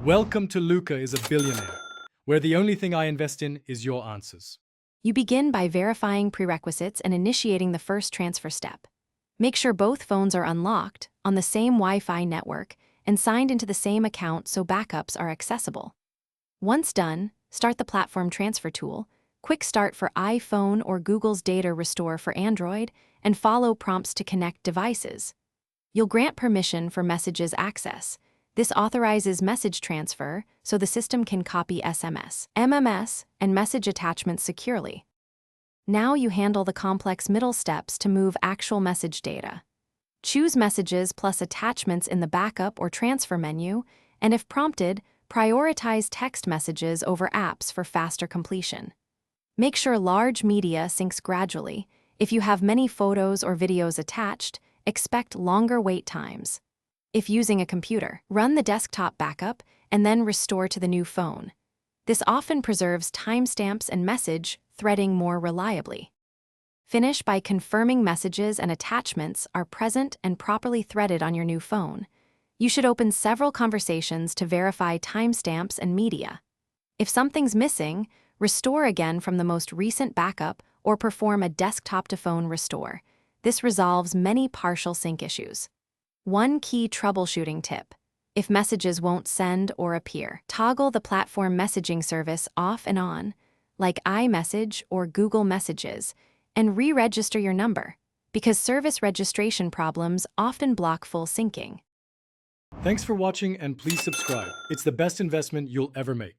Welcome to Luca is a Billionaire, where the only thing I invest in is your answers. You begin by verifying prerequisites and initiating the first transfer step. Make sure both phones are unlocked, on the same Wi-Fi network, and signed into the same account so backups are accessible. Once done, start the platform transfer tool, quick start for iPhone or Google's data restore for Android, and follow prompts to connect devices. You'll grant permission for messages access. This authorizes message transfer so the system can copy SMS, MMS, and message attachments securely. Now you handle the complex middle steps to move actual message data. Choose messages plus attachments in the backup or transfer menu, and if prompted, prioritize text messages over apps for faster completion. Make sure large media syncs gradually. If you have many photos or videos attached, expect longer wait times. If using a computer, run the desktop backup and then restore to the new phone. This often preserves timestamps and message threading more reliably. Finish by confirming messages and attachments are present and properly threaded on your new phone. You should open several conversations to verify timestamps and media. If something's missing, restore again from the most recent backup or perform a desktop-to-phone restore. This resolves many partial sync issues. One key troubleshooting tip: if messages won't send or appear, toggle the platform messaging service off and on, like iMessage or Google Messages, and re-register your number, because service registration problems often block full syncing. Thanks for watching and please subscribe. It's the best investment you'll ever make.